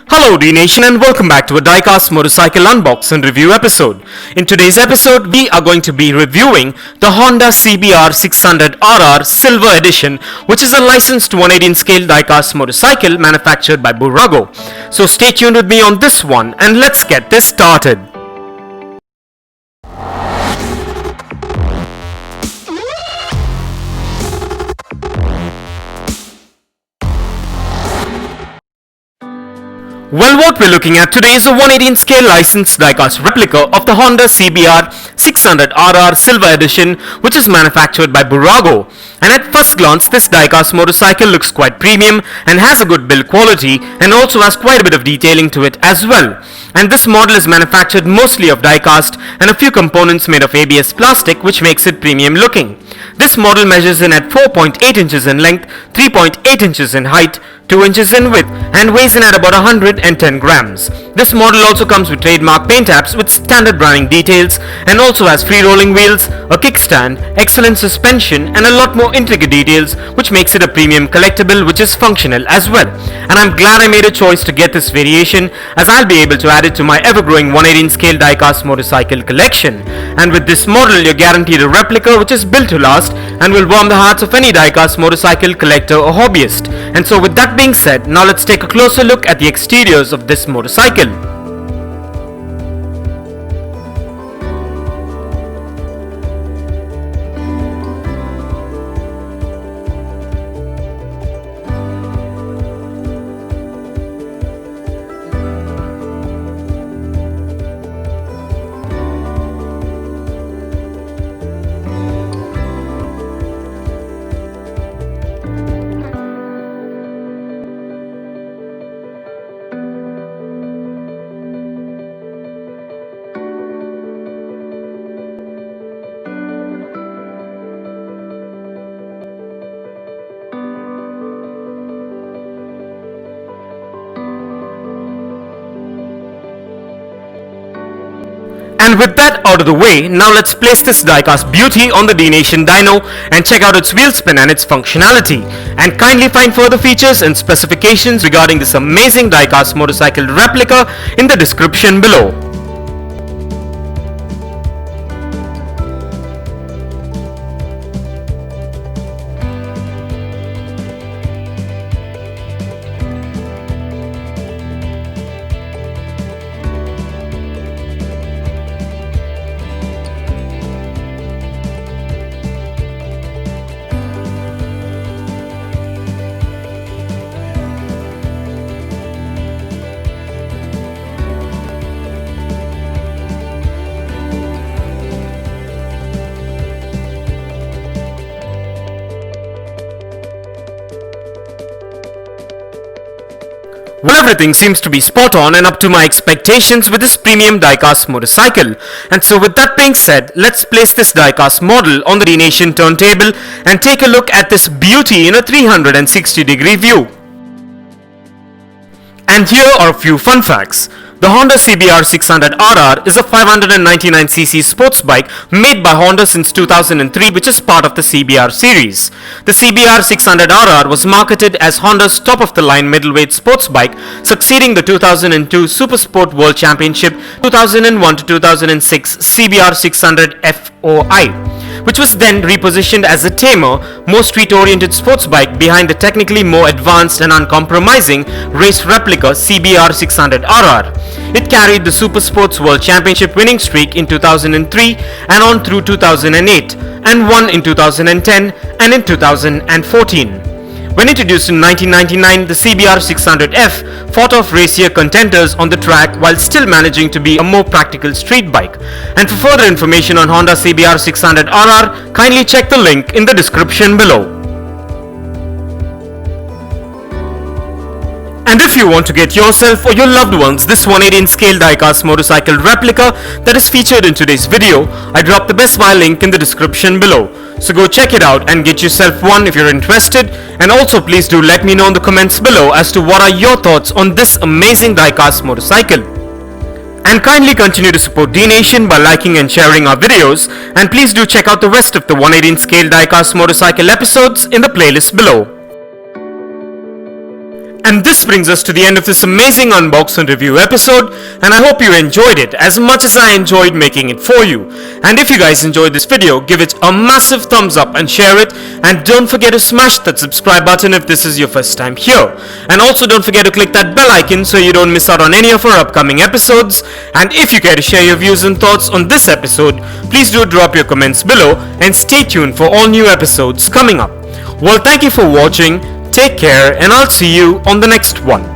Hello Dnation and welcome back to a Diecast Motorcycle Unbox and Review episode. In today's episode, we are going to be reviewing the Honda CBR600RR Silver Edition, which is a licensed 118 scale diecast motorcycle manufactured by Bburago. So stay tuned with me on this one and let's get this started. Well, what we're looking at today is a 118 scale licensed diecast replica of the Honda CBR600RR Silver Edition, which is manufactured by Bburago. And at first glance, this diecast motorcycle looks quite premium and has a good build quality and also has quite a bit of detailing to it as well. And this model is manufactured mostly of diecast and a few components made of ABS plastic, which makes it premium looking. This model measures in at 4.8 inches in length, 3.8 inches in height, 2 inches in width and weighs in at about 110 grams. This model also comes with trademark paint apps with standard branding details and also has free rolling wheels, a kickstand, excellent suspension and a lot more intricate details, which makes it a premium collectible which is functional as well. And I'm glad I made a choice to get this variation, as I'll be able to add it to my ever-growing 118 scale diecast motorcycle collection. And with this model, you're guaranteed a replica which is built to last and will warm the hearts of any diecast motorcycle collector or hobbyist. And so with that being said, now let's take a closer look at the exteriors of this motorcycle. And with that out of the way, now let's place this diecast beauty on the Dnation dyno and check out its wheel spin and its functionality. And kindly find further features and specifications regarding this amazing diecast motorcycle replica in the description below. Well, everything seems to be spot on and up to my expectations with this premium diecast motorcycle. And so with that being said, let's place this diecast model on the Dnation turntable and take a look at this beauty in a 360-degree view. And here are a few fun facts. The Honda CBR600RR is a 599cc sports bike made by Honda since 2003, which is part of the CBR series. The CBR600RR was marketed as Honda's top-of-the-line middleweight sports bike, succeeding the 2002 Supersport World Championship, 2001 to 2006 CBR600FOI, which was then repositioned as a tamer, more street-oriented sports bike behind the technically more advanced and uncompromising race-replica CBR600RR. It carried the Supersport World Championship winning streak in 2003 and on through 2008, and won in 2010 and in 2014. When introduced in 1999, the CBR600F fought off racier contenders on the track while still managing to be a more practical street bike. And for further information on Honda CBR600RR, kindly check the link in the description below. And if you want to get yourself or your loved ones this 118 scale diecast motorcycle replica that is featured in today's video, I dropped the Best Buy link in the description below. So go check it out and get yourself one if you're interested, and also please do let me know in the comments below as to what are your thoughts on this amazing diecast motorcycle. And kindly continue to support Dnation by liking and sharing our videos, and please do check out the rest of the 118 scale diecast motorcycle episodes in the playlist below. And this brings us to the end of this amazing unbox and review episode, and I hope you enjoyed it as much as I enjoyed making it for you. And if you guys enjoyed this video, give it a massive thumbs up and share it, and don't forget to smash that subscribe button if this is your first time here. And also don't forget to click that bell icon so you don't miss out on any of our upcoming episodes. And if you care to share your views and thoughts on this episode, please do drop your comments below and stay tuned for all new episodes coming up. Well, thank you for watching. Take care, and I'll see you on the next one.